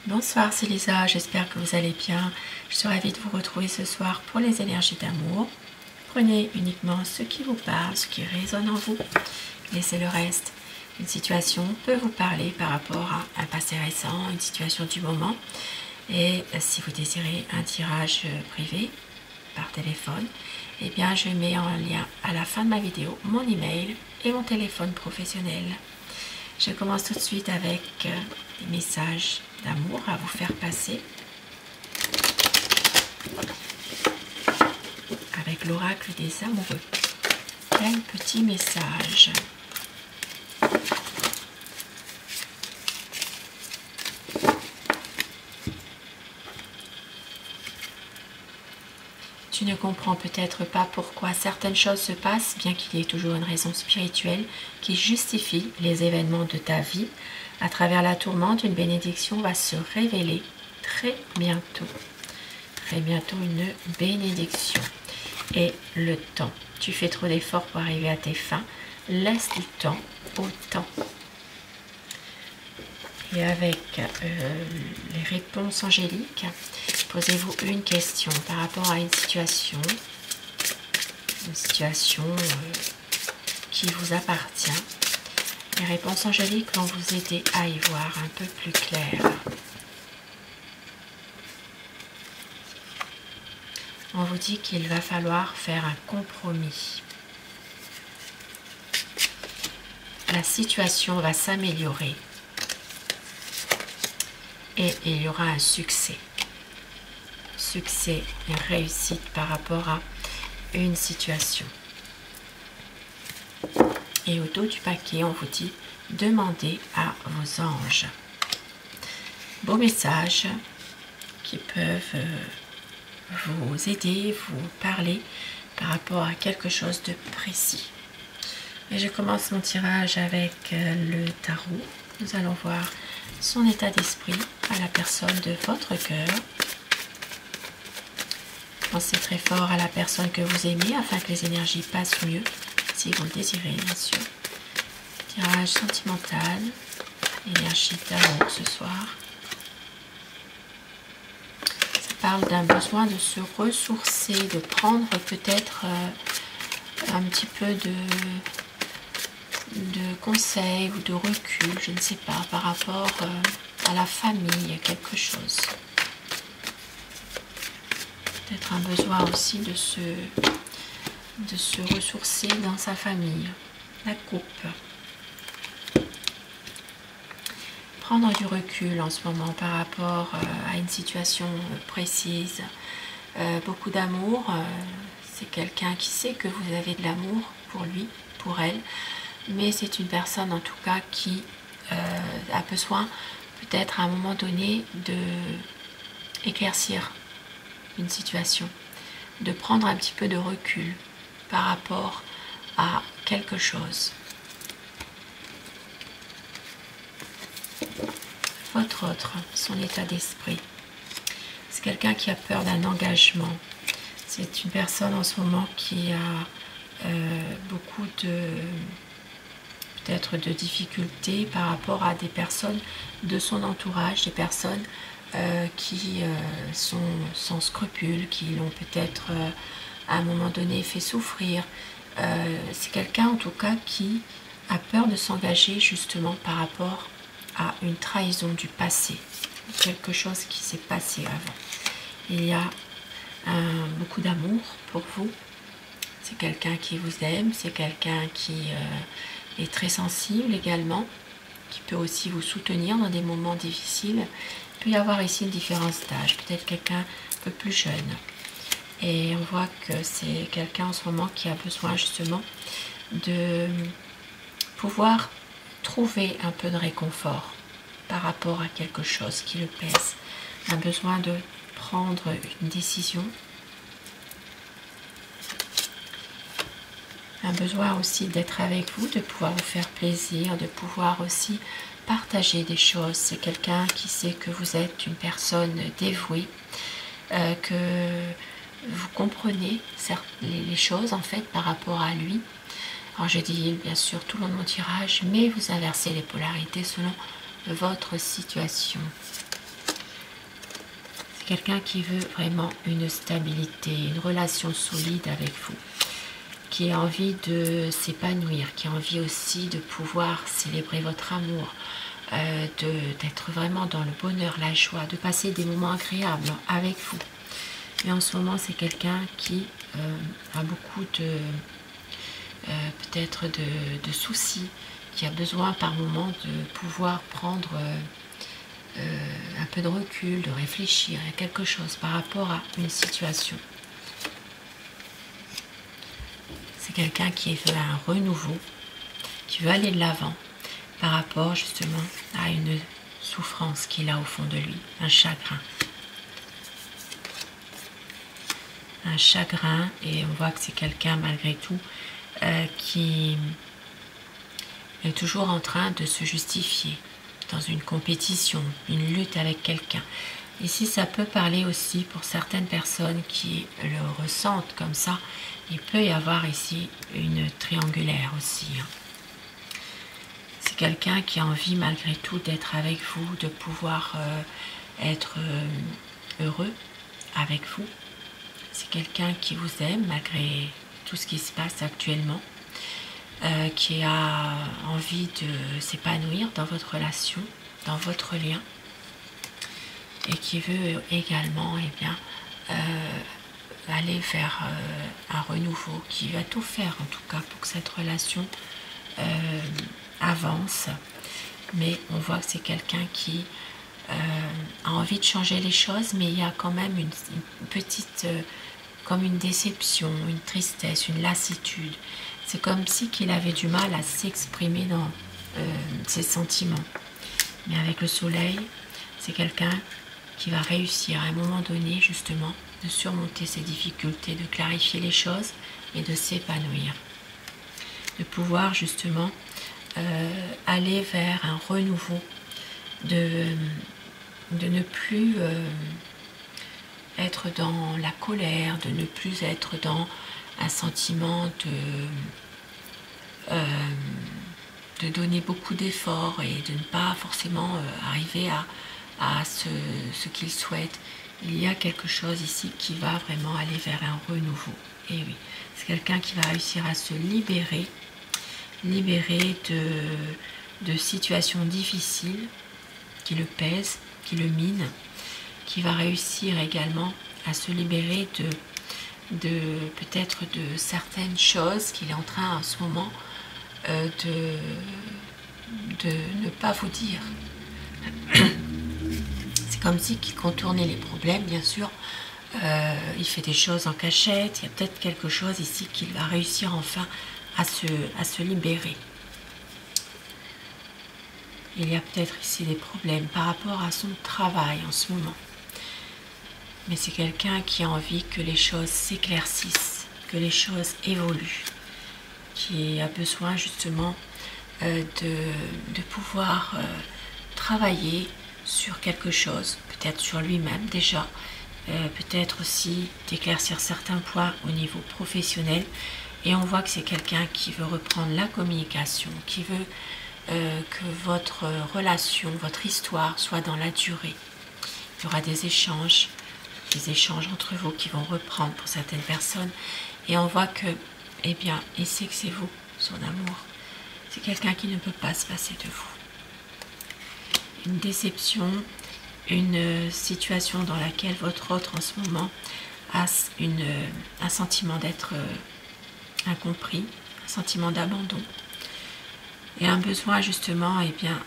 Bonsoir, c'est Lisa, j'espère que vous allez bien. Je suis ravie de vous retrouver ce soir pour les énergies d'amour. Prenez uniquement ce qui vous parle, ce qui résonne en vous. Laissez le reste. Une situation peut vous parler par rapport à un passé récent, une situation du moment. Et si vous désirez un tirage privé par téléphone, eh bien je mets en lien à la fin de ma vidéo mon email et mon téléphone professionnel. Je commence tout de suite avec des messages d'amour à vous faire passer. Avec l'oracle des amoureux. Quel petit message. Tu ne comprends peut-être pas pourquoi certaines choses se passent, bien qu'il y ait toujours une raison spirituelle qui justifie les événements de ta vie. À travers la tourmente, une bénédiction va se révéler très bientôt. Très bientôt, une bénédiction. Et le temps. Tu fais trop d'efforts pour arriver à tes fins. Laisse du temps au temps. Et avec les réponses angéliques, posez-vous une question par rapport à une situation qui vous appartient. Les réponses angéliques vont vous aider à y voir un peu plus clair. On vous dit qu'il va falloir faire un compromis. La situation va s'améliorer. Et il y aura un succès. Succès et réussite par rapport à une situation. Et au dos du paquet, on vous dit demandez à vos anges. Beaux messages qui peuvent vous aider, vous parler par rapport à quelque chose de précis. Et je commence mon tirage avec le tarot. Nous allons voir son état d'esprit à la personne de votre cœur. Pensez très fort à la personne que vous aimez afin que les énergies passent mieux, si vous le désirez bien sûr. Tirage sentimental, énergie d'amour ce soir. Ça parle d'un besoin de se ressourcer, de prendre peut-être un petit peu de conseils ou de recul, je ne sais pas, par rapport à la famille, quelque chose. Peut-être un besoin aussi de se ressourcer dans sa famille. La coupe. Prendre du recul en ce moment par rapport à une situation précise. Beaucoup d'amour. C'est quelqu'un qui sait que vous avez de l'amour pour lui, pour elle. Mais c'est une personne en tout cas qui a besoin peut-être à un moment donné de éclaircir une situation, de prendre un petit peu de recul par rapport à quelque chose. Votre autre, son état d'esprit. C'est quelqu'un qui a peur d'un engagement. C'est une personne en ce moment qui a beaucoup peut-être de difficultés par rapport à des personnes de son entourage, des personnes qui sont sans scrupules, qui l'ont peut-être à un moment donné fait souffrir. C'est quelqu'un en tout cas qui a peur de s'engager justement par rapport à une trahison du passé, quelque chose qui s'est passé avant. Il y a beaucoup d'amour pour vous. C'est quelqu'un qui vous aime, c'est quelqu'un qui est très sensible également, qui peut aussi vous soutenir dans des moments difficiles. Il peut y avoir ici une différence d'âge, peut-être quelqu'un un peu plus jeune. Et on voit que c'est quelqu'un en ce moment qui a besoin justement de pouvoir trouver un peu de réconfort par rapport à quelque chose qui le pèse. Un besoin de prendre une décision. Un besoin aussi d'être avec vous, de pouvoir vous faire plaisir, de pouvoir aussi partager des choses. C'est quelqu'un qui sait que vous êtes une personne dévouée, que vous comprenez les choses en fait par rapport à lui. Alors je dis bien sûr tout le long de mon tirage, mais vous inversez les polarités selon votre situation. quelqu'un qui veut vraiment une stabilité, une relation solide avec vous, qui a envie de s'épanouir, qui a envie aussi de pouvoir célébrer votre amour, d'être vraiment dans le bonheur, la joie, de passer des moments agréables avec vous. Mais en ce moment, c'est quelqu'un qui a beaucoup de peut-être de soucis, qui a besoin par moment de pouvoir prendre un peu de recul, de réfléchir à quelque chose par rapport à une situation. C'est quelqu'un qui veut un renouveau, qui veut aller de l'avant par rapport justement à une souffrance qu'il a au fond de lui, un chagrin. Un chagrin, et on voit que c'est quelqu'un malgré tout qui est toujours en train de se justifier dans une compétition, une lutte avec quelqu'un. Ici, ça peut parler aussi pour certaines personnes qui le ressentent comme ça. Il peut y avoir ici une triangulaire aussi. C'est quelqu'un qui a envie malgré tout d'être avec vous, de pouvoir être heureux avec vous. C'est quelqu'un qui vous aime malgré tout ce qui se passe actuellement, qui a envie de s'épanouir dans votre relation, dans votre lien, et qui veut également aller vers un renouveau, qui va tout faire en tout cas pour que cette relation avance. Mais on voit que c'est quelqu'un qui a envie de changer les choses, mais il y a quand même une petite, comme une déception, une tristesse, une lassitude. C'est comme si qu'il avait du mal à s'exprimer dans ses sentiments. Mais avec le soleil, c'est quelqu'un qui va réussir à un moment donné justement de surmonter ses difficultés, de clarifier les choses et de s'épanouir. De pouvoir justement aller vers un renouveau, de ne plus être dans la colère, de ne plus être dans un sentiment de donner beaucoup d'efforts et de ne pas forcément arriver à ce qu'il souhaite. Il y a quelque chose ici qui va vraiment aller vers un renouveau. Et oui, c'est quelqu'un qui va réussir à se libérer de situations difficiles qui le pèsent, qui le minent, qui va réussir également à se libérer peut-être de certaines choses qu'il est en train en ce moment de ne pas vous dire. C'est comme si qu'il contournait les problèmes, bien sûr. Il fait des choses en cachette. Il y a peut-être quelque chose ici qu'il va réussir enfin à se libérer. Il y a peut-être ici des problèmes par rapport à son travail en ce moment. Mais c'est quelqu'un qui a envie que les choses s'éclaircissent, que les choses évoluent, qui a besoin justement de pouvoir travailler sur quelque chose, peut-être sur lui-même déjà, peut-être aussi d'éclaircir certains points au niveau professionnel. Et on voit que c'est quelqu'un qui veut reprendre la communication, qui veut que votre relation, votre histoire soit dans la durée. Il y aura des échanges entre vous qui vont reprendre pour certaines personnes. Et on voit que, eh bien, il sait que c'est vous, son amour. C'est quelqu'un qui ne peut pas se passer de vous. Une déception, une situation dans laquelle votre autre en ce moment a un sentiment d'être incompris, un sentiment d'abandon. Et un besoin justement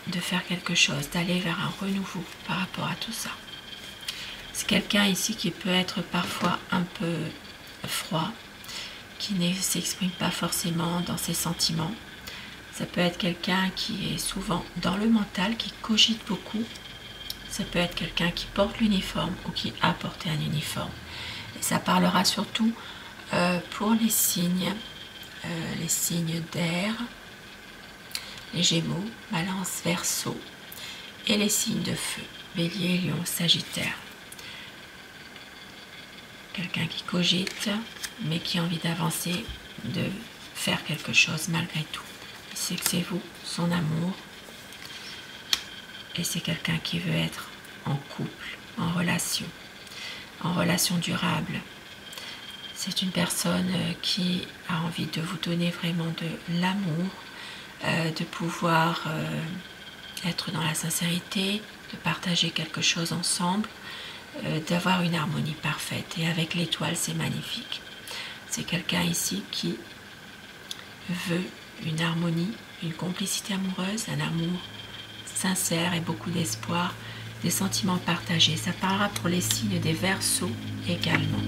de faire quelque chose, d'aller vers un renouveau par rapport à tout ça. C'est quelqu'un ici qui peut être parfois un peu froid, qui ne s'exprime pas forcément dans ses sentiments. Ça peut être quelqu'un qui est souvent dans le mental, qui cogite beaucoup. Ça peut être quelqu'un qui porte l'uniforme ou qui a porté un uniforme. Et ça parlera surtout pour les signes d'air, les Gémeaux, Balance, Verseau, et les signes de feu, Bélier, Lion, Sagittaire. Quelqu'un qui cogite, mais qui a envie d'avancer, de faire quelque chose malgré tout. Il sait que c'est vous, son amour, et c'est quelqu'un qui veut être en couple, en relation. en relation durable. C'est une personne qui a envie de vous donner vraiment de l'amour, de pouvoir être dans la sincérité, de partager quelque chose ensemble, d'avoir une harmonie parfaite. Et avec l'étoile, c'est magnifique. C'est quelqu'un ici qui veut une harmonie, une complicité amoureuse, un amour sincère et beaucoup d'espoir, des sentiments partagés. Ça parlera pour les signes des Verseaux également.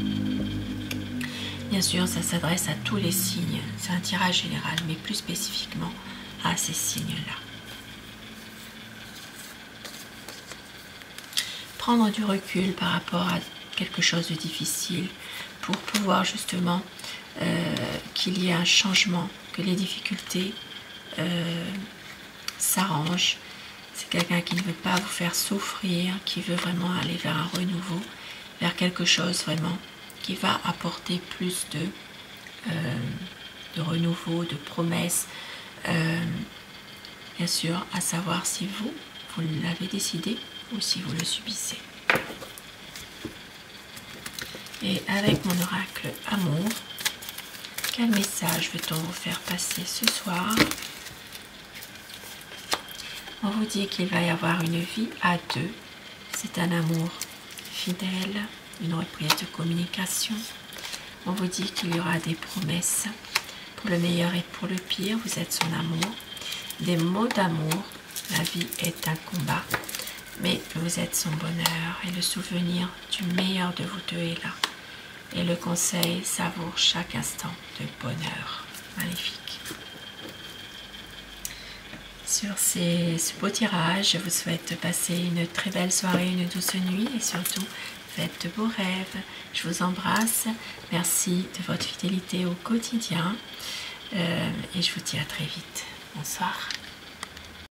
Bien sûr, ça s'adresse à tous les signes. C'est un tirage général, mais plus spécifiquement à ces signes-là. Prendre du recul par rapport à quelque chose de difficile pour pouvoir justement qu'il y ait un changement, que les difficultés s'arrangent. C'est quelqu'un qui ne veut pas vous faire souffrir, qui veut vraiment aller vers un renouveau, vers quelque chose vraiment qui va apporter plus de renouveau, de promesses. Bien sûr, à savoir si vous l'avez décidé ou si vous le subissez. Et avec mon oracle amour, quel message veut-on vous faire passer ce soir? On vous dit qu'il va y avoir une vie à deux. C'est un amour fidèle, une reprise de communication. On vous dit qu'il y aura des promesses pour le meilleur et pour le pire. Vous êtes son amour. Des mots d'amour. La vie est un combat, mais vous êtes son bonheur et le souvenir du meilleur de vous deux est là. Et le conseil savoure chaque instant de bonheur. Magnifique. Sur ce beau tirage, je vous souhaite de passer une très belle soirée, une douce nuit et surtout, faites de beaux rêves. Je vous embrasse. Merci de votre fidélité au quotidien et je vous dis à très vite. Bonsoir.